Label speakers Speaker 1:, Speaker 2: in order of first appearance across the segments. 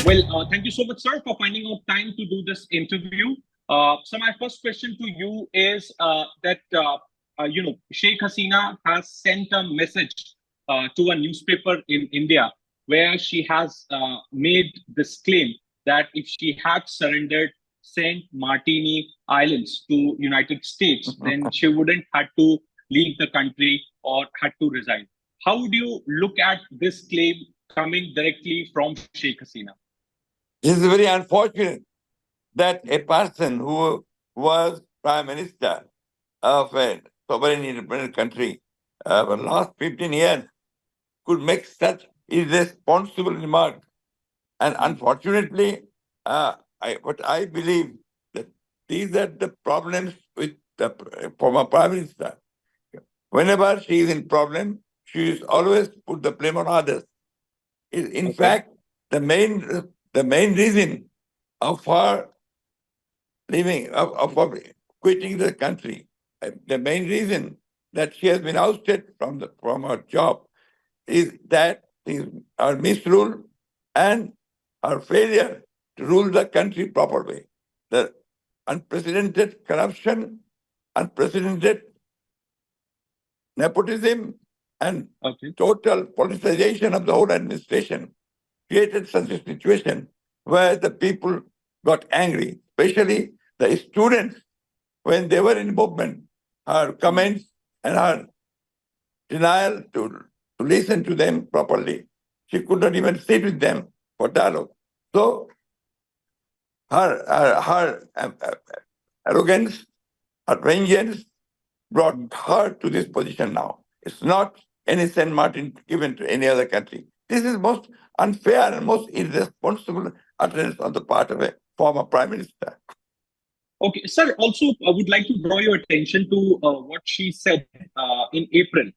Speaker 1: Thank you so much, sir, for finding out time to do this interview. So my first question to you is Sheikh Hasina has sent a message to a newspaper in India where she has made this claim that if she had surrendered Saint Martini Islands to United States, then she wouldn't had to leave the country or had to resign. How would you look at this claim coming directly from Sheikh Hasina?
Speaker 2: It is very unfortunate that a person who was prime minister of a sovereign independent country for the last 15 years could make such irresponsible remark. And unfortunately, what I believe that these are the problems with the former prime minister. Whenever she is in problem, she is always put the blame on others. In fact, the main reason of her leaving, of quitting the country, the main reason that she has been ousted from her job is that is her misrule and her failure to rule the country properly. The unprecedented corruption, unprecedented nepotism, and total politicization of the whole administration created such a situation where the people got angry, especially the students when they were in movement. Her comments and her denial to listen to them properly. She could not even sit with them for dialogue. So her arrogance, her vengeance brought her to this position now. It's not any Saint Martin given to any other country. This is most unfair and most irresponsible utterance on the part of a former prime minister.
Speaker 1: Okay, sir. Also, I would like to draw your attention to what she said in April.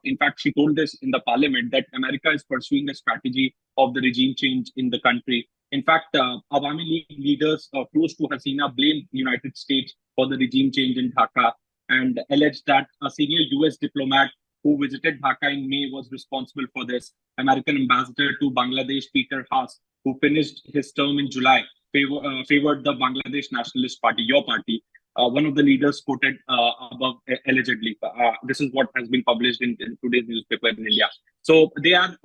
Speaker 1: In fact, she told this in the parliament that America is pursuing a strategy of the regime change in the country. In fact, Awami League leaders close to Hasina blamed the United States for the regime change in Dhaka and alleged that a senior US diplomat who visited Dhaka in May was responsible for this. American ambassador to Bangladesh, Peter Haas, who finished his term in July, favored the Bangladesh Nationalist Party, your party. One of the leaders quoted above allegedly. This is what has been published in today's newspaper in India. So they are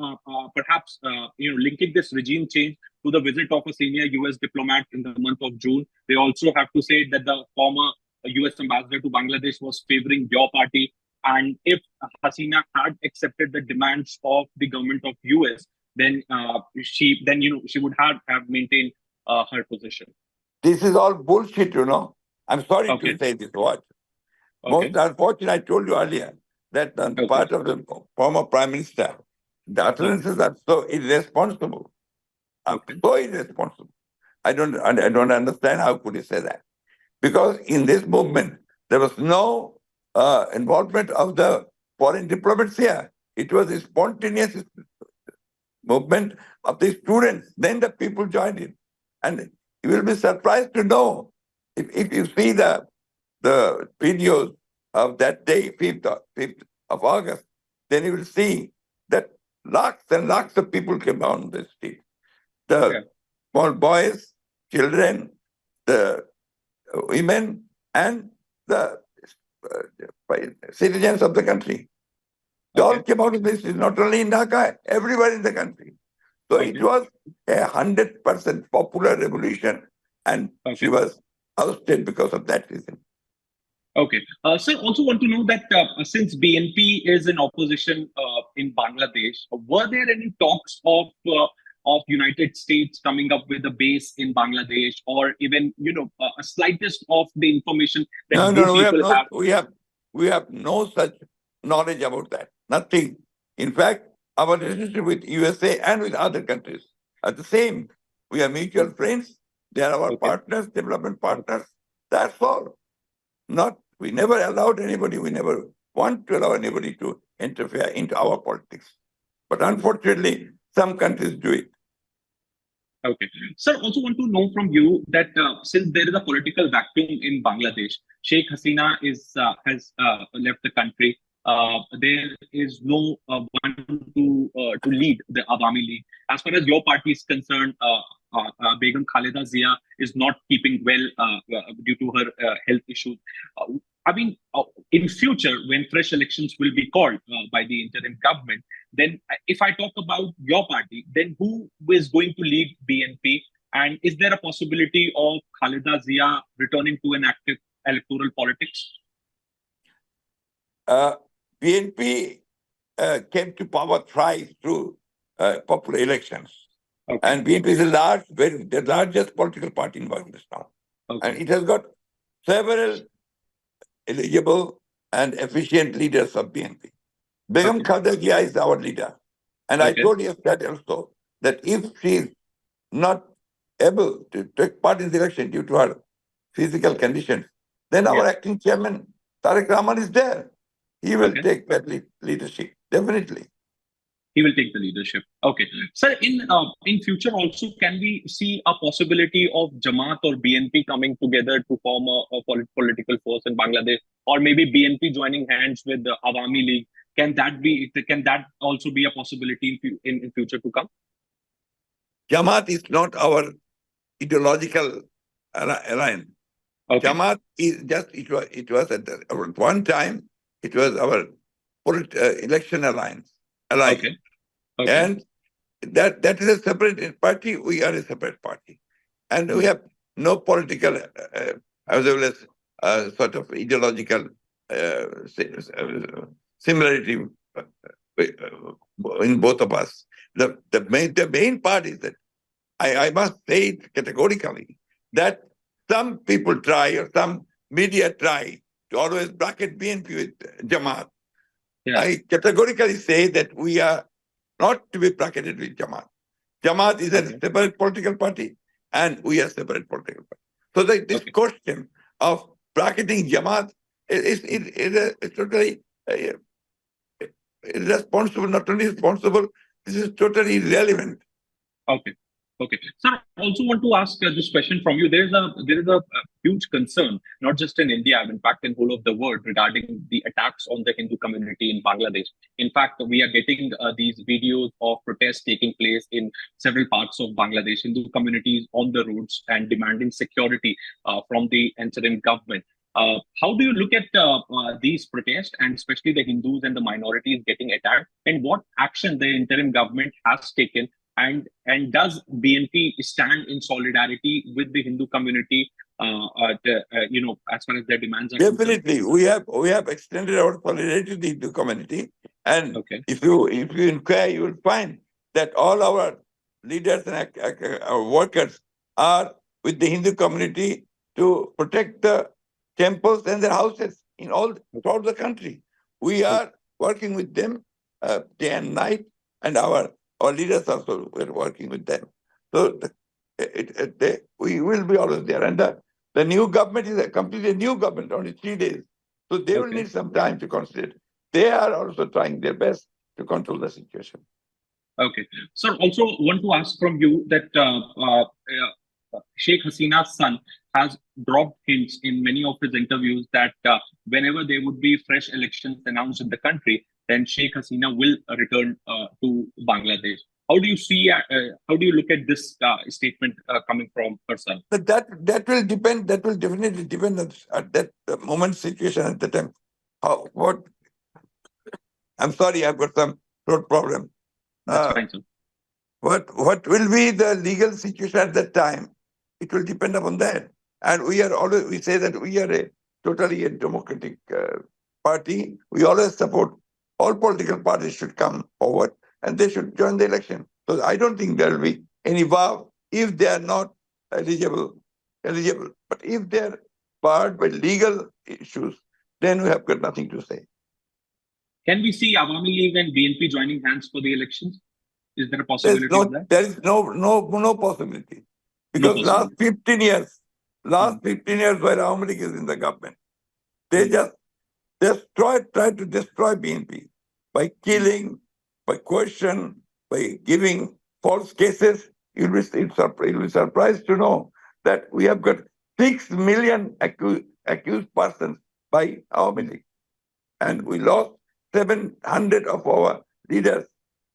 Speaker 1: perhaps linking this regime change to the visit of a senior US diplomat in the month of June. They also have to say that the former US ambassador to Bangladesh was favoring your party. And if Hasina had accepted the demands of the government of US, then she would have maintained her position.
Speaker 2: This is all bullshit, I'm sorry to say this word. Most unfortunate, I told you earlier, that on the part of the former prime minister, the utterances are so irresponsible. So irresponsible. I don't understand how could he say that. Because in this movement, there was no involvement of the foreign diplomats here. It was a spontaneous movement of the students. Then the people joined in. And you will be surprised to know, if you see the videos of that day, 5th of August, then you will see that lakhs and lakhs of people came on the street. The small boys, children, the women, and the citizens of the country. They all came out of this, not only in Dhaka, everywhere in the country. So it was 100% popular revolution, and she was ousted because of that reason.
Speaker 1: Okay. Sir, also want to know that since BNP is in opposition in Bangladesh, were there any talks of United States coming up with a base in Bangladesh, or even a slightest of the information that
Speaker 2: no, we have no such knowledge about that. Nothing. In fact, our relationship with USA and with other countries are the same. We are mutual friends. They are our partners, development partners. That's all. We never allowed anybody, we never want to allow anybody to interfere into our politics. But unfortunately, some countries do it.
Speaker 1: Okay. Sir, also want to know from you that since there is a political vacuum in Bangladesh, Sheikh Hasina has left the country. There is no one to lead the Awami League. As far as your party is concerned, Begum Khaleda Zia is not keeping well due to her health issues. I mean, in future, when fresh elections will be called by the interim government, then if I talk about your party, then who is going to lead BNP? And is there a possibility of Khaleda Zia returning to an active electoral politics?
Speaker 2: BNP came to power thrice through popular elections.
Speaker 1: Okay.
Speaker 2: And BNP is the largest political party in Bangladesh now.
Speaker 1: Okay.
Speaker 2: And it has got several eligible and efficient leaders of BNP. Begum Khaleda Zia is our leader. And I told you that also, that if she is not able to take part in the election due to her physical condition, then our acting chairman, Tariq Rahman, is there. He will take that leadership, definitely.
Speaker 1: He will take the leadership. Okay. Sir, in future also, can we see a possibility of Jamaat or BNP coming together to form a political force in Bangladesh? Or maybe BNP joining hands with the Awami League? Can that also be a possibility in future to come?
Speaker 2: Jamaat is not our ideological alliance. Okay. Jamaat is just, it was at one time, it was our election alliance.
Speaker 1: Okay.
Speaker 2: And that is a separate party. We are a separate party. And we have no political, as well as sort of ideological similarity in both of us. The main part is that I must say it categorically that some people try, or some media try, to always bracket BNP with Jamaat. Yeah. I categorically say that we are not to be bracketed with Jamaat. Jamaat is a separate political party, and we are separate political party. So this question of bracketing Jamaat is totally irresponsible, not only responsible, this is totally irrelevant.
Speaker 1: Okay. Sir, I also want to ask this question from you. There is a huge concern, not just in India, in fact, in whole of the world, regarding the attacks on the Hindu community in Bangladesh. In fact, we are getting these videos of protests taking place in several parts of Bangladesh, Hindu communities on the roads and demanding security from the interim government. How do you look at these protests, and especially the Hindus and the minorities getting attacked, and what action the interim government has taken? And does BNP stand in solidarity with the Hindu community, as far as their demands are
Speaker 2: Definitely, concerned? We have extended our solidarity to the Hindu community, and if you inquire, you will find that all our leaders and our workers are with the Hindu community to protect the temples and their houses throughout the country. We are working with them day and night, and our leaders also were working with them. So we will be always there. And the new government is a completely new government, only 3 days. So they will need some time to consider it. They are also trying their best to control the situation.
Speaker 1: Okay. Sir, also want to ask from you that Sheikh Hasina's son has dropped hints in many of his interviews that whenever there would be fresh elections announced in the country, then Sheikh Hasina will return to Bangladesh. How do you see? How do you look at this statement coming from her son?
Speaker 2: But that will depend. That will definitely depend at that moment situation at the time. I'm sorry, I've got some throat problem.
Speaker 1: That's fine, sir.
Speaker 2: What will be the legal situation at that time? It will depend upon that. And we say that we are a totally a democratic party. We always support all political parties should come forward and they should join the election. So I don't think there will be any vow if they are not eligible. But if they're barred by legal issues, then we have got nothing to say.
Speaker 1: Can we see Awami League and BNP joining hands for the elections? Is there a possibility of that?
Speaker 2: There is no possibility. Because last 15 years where Awami League is in the government, they just tried to destroy BNP by killing, by coercion, by giving false cases. You'll be surprised to know that we have got 6 million accused persons by Awami League. And we lost 700 of our leaders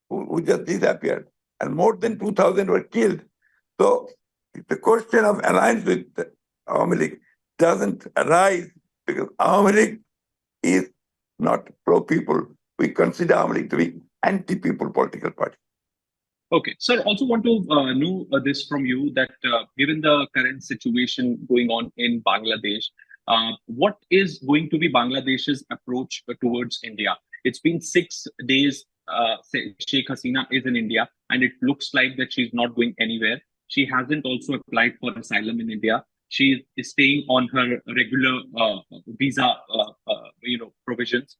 Speaker 2: who just disappeared. And more than 2,000 were killed. So the question of alliance with the Awami League doesn't arise because Awami League is not pro-people. We consider Awami League to be anti-people political party.
Speaker 1: Okay, sir. Also want to know this from you that given the current situation going on in Bangladesh, what is going to be Bangladesh's approach towards India? It's been 6 days. Sheikh Hasina is in India, and it looks like that she's not going anywhere. She hasn't also applied for asylum in India. She is staying on her regular visa, provisions.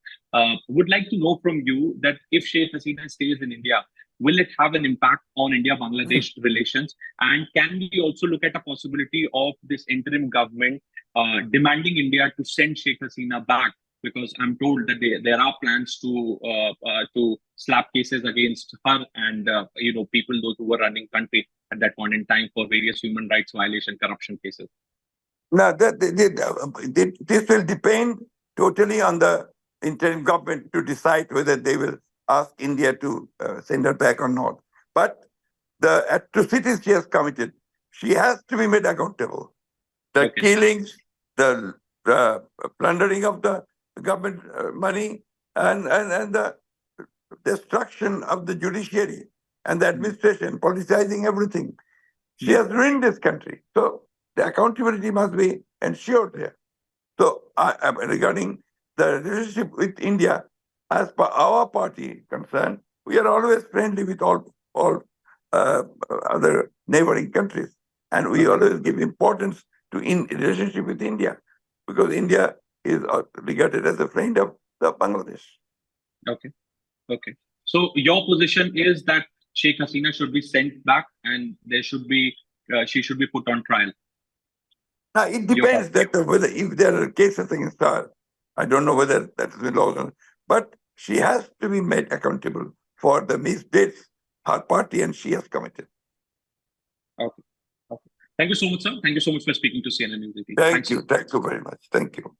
Speaker 1: Would like to know from you that if Sheikh Hasina stays in India, will it have an impact on India-Bangladesh relations? And can we also look at a possibility of this interim government demanding India to send Sheikh Hasina back? Because I'm told that there are plans to slap cases against her and people those who were running country at that point in time for various human rights violation, corruption cases.
Speaker 2: Now, this will depend totally on the interim government to decide whether they will ask India to send her back or not. But the atrocities she has committed, she has to be made accountable. The killings, the plundering of the government money, and the destruction of the judiciary and the administration, politicizing everything. She has ruined this country. So the accountability must be ensured here. So regarding the relationship with India, as per our party concerned, we are always friendly with all other neighboring countries. And we always give importance to relationship with India because India is regarded as a friend of the Bangladesh.
Speaker 1: Okay. So your position is that Sheikh Hasina should be sent back and there should be she should be put on trial.
Speaker 2: Now, it depends whether if there are cases against her. I don't know whether that's the law, but she has to be made accountable for the misdeeds her party and she has committed.
Speaker 1: Okay. Thank you so much, sir. Thank you so much for speaking to CNN News.
Speaker 2: Thank you very much. Thank you.